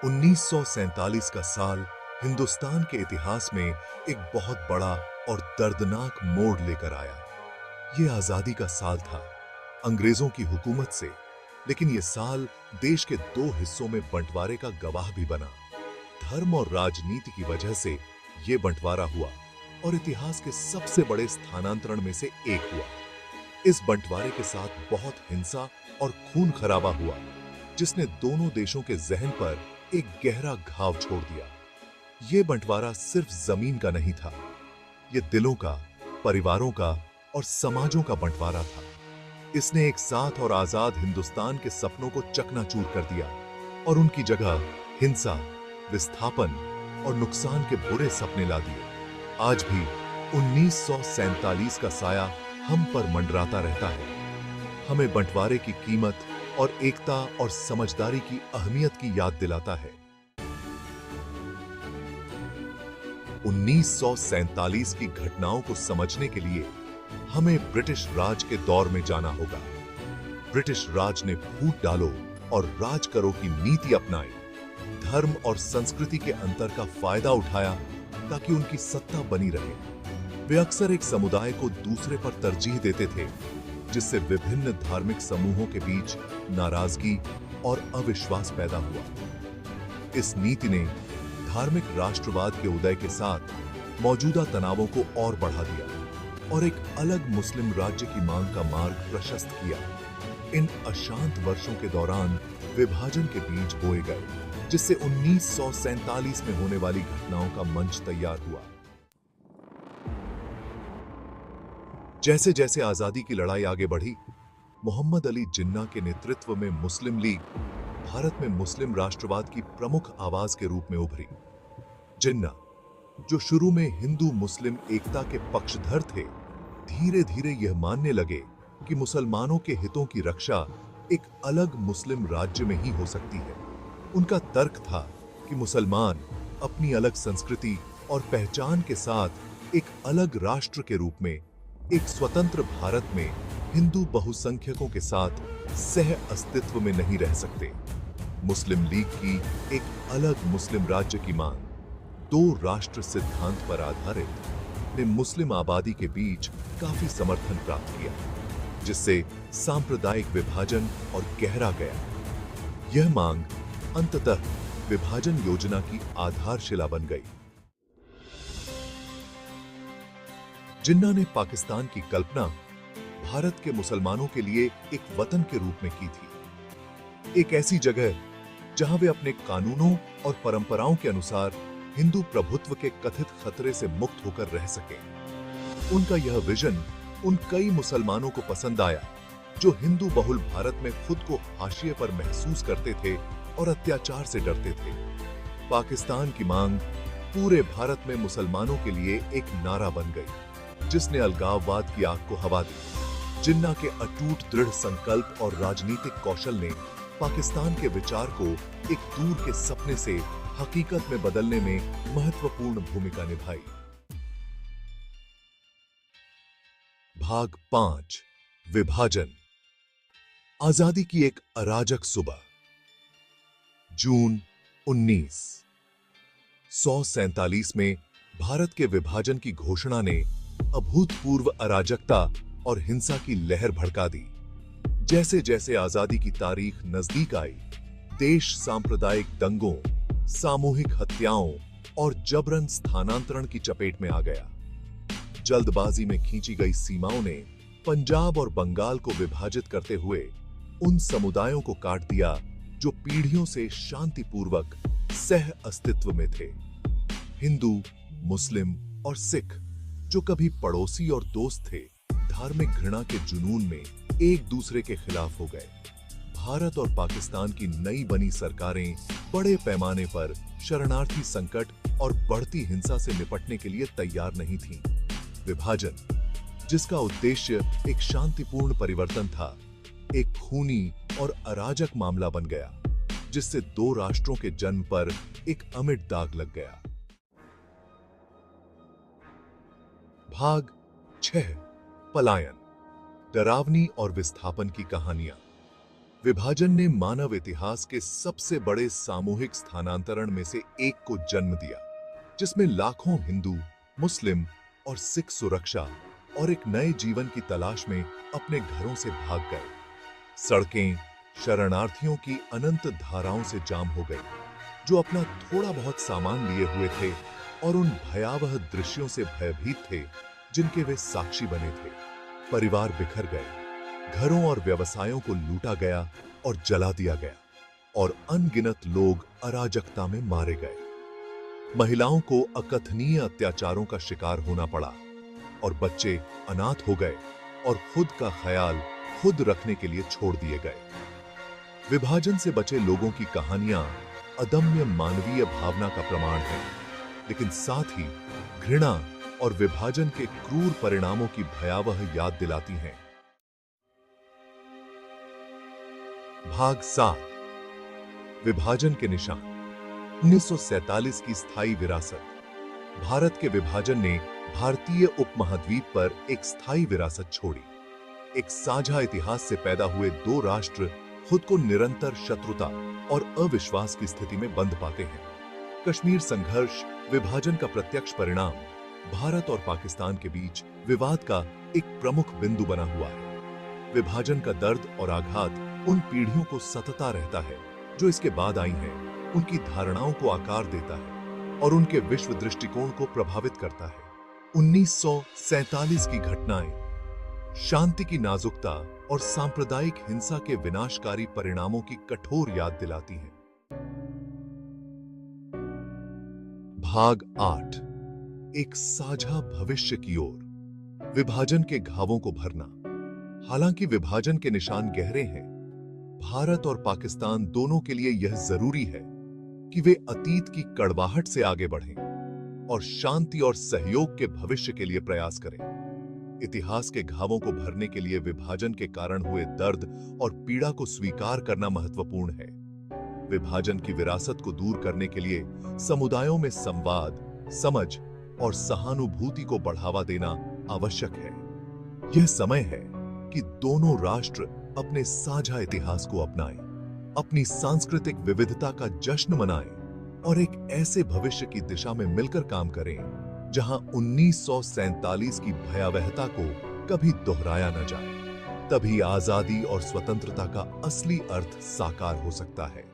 1947 का साल हिंदुस्तान के इतिहास में एक बहुत बड़ा और दर्दनाक मोड़ लेकर आया। यह आजादी का साल था, अंग्रेजों की हुकूमत से, लेकिन यह साल देश के दो हिस्सों में बंटवारे का गवाह भी बना। धर्म और राजनीति की वजह से यह बंटवारा हुआ और इतिहास के सबसे बड़े स्थानांतरण में से एक हुआ। इस बंटवारे के साथ बहुत हिंसा और खून खराबा हुआ, जिसने दोनों देशों के जहन पर एक गहरा घाव छोड़ दिया। यह बंटवारा सिर्फ जमीन का नहीं था, यह दिलों का, परिवारों का और समाजों का बंटवारा था। इसने एक साथ और आजाद हिंदुस्तान के सपनों को चकनाचूर कर दिया और उनकी जगह हिंसा, विस्थापन और नुकसान के बुरे सपने ला दिए। आज भी 1947 का साया हम पर मंडराता रहता है, हमें बंटवारे की कीमत और एकता और समझदारी की अहमियत की याद दिलाता है। 1947 की घटनाओं को समझने के लिए हमें ब्रिटिश राज के दौर में जाना होगा। ब्रिटिश राज ने फूट डालो और राज करो की नीति अपनाई, धर्म और संस्कृति के अंतर का फायदा उठाया ताकि उनकी सत्ता बनी रहे। वे अक्सर एक समुदाय को दूसरे पर तरजीह देते थे, जिससे विभिन्न धार्मिक समूहों के बीच नाराजगी और अविश्वास पैदा हुआ। इस नीति ने धार्मिक राष्ट्रवाद के उदय के साथ मौजूदा तनावों को और बढ़ा दिया और एक अलग मुस्लिम राज्य की मांग का मार्ग प्रशस्त किया। इन अशांत वर्षों के दौरान विभाजन के बीज बोए गए, जिससे 1947 में होने वाली घटनाओं का मंच तैयार हुआ। जैसे जैसे आजादी की लड़ाई आगे बढ़ी, मोहम्मद अली जिन्ना के नेतृत्व में मुस्लिम लीग भारत में मुस्लिम राष्ट्रवाद की प्रमुख आवाज के रूप में उभरी। जिन्ना, जो शुरू में हिंदू मुस्लिम एकता के पक्षधर थे, धीरे धीरे यह मानने लगे कि मुसलमानों के हितों की रक्षा एक अलग मुस्लिम राज्य में ही हो सकती है। उनका तर्क था कि मुसलमान अपनी अलग संस्कृति और पहचान के साथ एक अलग राष्ट्र के रूप में एक स्वतंत्र भारत में हिंदू बहुसंख्यकों के साथ सह अस्तित्व में नहीं रह सकते। मुस्लिम लीग की एक अलग मुस्लिम राज्य की मांग, दो राष्ट्र सिद्धांत पर आधारित, ने मुस्लिम आबादी के बीच काफी समर्थन प्राप्त किया, जिससे सांप्रदायिक विभाजन और गहरा गया। यह मांग अंततः विभाजन योजना की आधारशिला बन गई। जिन्ना ने पाकिस्तान की कल्पना भारत के मुसलमानों के लिए एक वतन के रूप में की थी, एक ऐसी जगह जहां वे अपने कानूनों और परंपराओं के अनुसार हिंदू प्रभुत्व के कथित खतरे से मुक्त होकर रह सके। उनका यह विजन उन कई मुसलमानों को पसंद आया जो हिंदू बहुल भारत में खुद को हाशिए पर महसूस करते थे और अत्याचार से डरते थे। पाकिस्तान की मांग पूरे भारत में मुसलमानों के लिए एक नारा बन गई, जिसने अलगाववाद की आग को हवा दी। जिन्ना के अटूट दृढ़ संकल्प और राजनीतिक कौशल ने पाकिस्तान के विचार को एक दूर के सपने से हकीकत में बदलने में महत्वपूर्ण भूमिका निभाई। भाग 5, विभाजन। आजादी की एक अराजक सुबह। जून 1947 में भारत के विभाजन की घोषणा ने अभूतपूर्व अराजकता और हिंसा की लहर भड़का दी। जैसे जैसे आजादी की तारीख नजदीक आई, देश सांप्रदायिक दंगों, सामूहिक हत्याओं और जबरन स्थानांतरण की चपेट में आ गया। जल्दबाजी में खींची गई सीमाओं ने पंजाब और बंगाल को विभाजित करते हुए उन समुदायों को काट दिया जो पीढ़ियों से शांतिपूर्वक सह अस्तित्व में थे। हिंदू, मुस्लिम और सिख, जो कभी पड़ोसी और दोस्त थे, धार्मिक घृणा के जुनून में एक दूसरे के खिलाफ हो गए। भारत और पाकिस्तान की नई बनी सरकारें बड़े पैमाने पर शरणार्थी संकट और बढ़ती हिंसा से निपटने के लिए तैयार नहीं थीं। विभाजन, जिसका उद्देश्य एक शांतिपूर्ण परिवर्तन था, एक खूनी और अराजक मामला बन गया, जिससे दो राष्ट्रों के जन्म पर एक अमिट दाग लग गया। भाग 6, पलायन, डरावनी और विस्थापन की कहानियां। विभाजन ने मानव इतिहास के सबसे बड़े सामूहिक स्थानांतरण में से एक को जन्म दिया, जिसमें लाखों हिंदू, मुस्लिम और सिख सुरक्षा और एक नए जीवन की तलाश में अपने घरों से भाग गए। सड़कें शरणार्थियों की अनंत धाराओं से जाम हो गई, जो अपना थोड़ा बहुत सामान लिए हुए थे और उन भयावह दृश्यों से भयभीत थे जिनके वे साक्षी बने थे। परिवार बिखर गए, घरों और व्यवसायों को लूटा गया और जला दिया गया, और अनगिनत लोग अराजकता में मारे गए। महिलाओं को अकथनीय अत्याचारों का शिकार होना पड़ा और बच्चे अनाथ हो गए और खुद का ख्याल खुद रखने के लिए छोड़ दिए गए। विभाजन से बचे लोगों की कहानियां अदम्य मानवीय भावना का प्रमाण है, लेकिन साथ ही घृणा और विभाजन के क्रूर परिणामों की भयावह याद दिलाती हैं। भाग 7, विभाजन के निशान। 1947 की स्थायी विरासत। भारत के विभाजन ने भारतीय उपमहाद्वीप पर एक स्थायी विरासत छोड़ी। एक साझा इतिहास से पैदा हुए दो राष्ट्र खुद को निरंतर शत्रुता और अविश्वास की स्थिति में बंद पाते हैं। कश्मीर संघर्ष विभाजन का प्रत्यक्ष परिणाम भारत और पाकिस्तान के बीच विवाद का एक प्रमुख बिंदु बना हुआ है। विभाजन का दर्द और आघात उन पीढ़ियों को सताता रहता है जो इसके बाद आई हैं, उनकी धारणाओं को आकार देता है और उनके विश्व दृष्टिकोण को प्रभावित करता है। 1947 की घटनाएं शांति की नाजुकता और सांप्रदायिक हिंसा के विनाशकारी परिणामों की कठोर याद दिलाती हैं। भाग 8, एक साझा भविष्य की ओर। विभाजन के घावों को भरना। हालांकि विभाजन के निशान गहरे हैं, भारत और पाकिस्तान दोनों के लिए यह जरूरी है कि वे अतीत की कड़वाहट से आगे बढ़ें और शांति और सहयोग के भविष्य के लिए प्रयास करें। इतिहास के घावों को भरने के लिए विभाजन के कारण हुए दर्द और पीड़ा को स्वीकार करना महत्वपूर्ण है। विभाजन की विरासत को दूर करने के लिए समुदायों में संवाद, समझ और सहानुभूति को बढ़ावा देना आवश्यक है। यह समय है कि दोनों राष्ट्र अपने साझा इतिहास को अपनाएं, अपनी सांस्कृतिक विविधता का जश्न मनाएं और एक ऐसे भविष्य की दिशा में मिलकर काम करें जहां 1947 की भयावहता को कभी दोहराया न जाए। तभी आजादी और स्वतंत्रता का असली अर्थ साकार हो सकता है।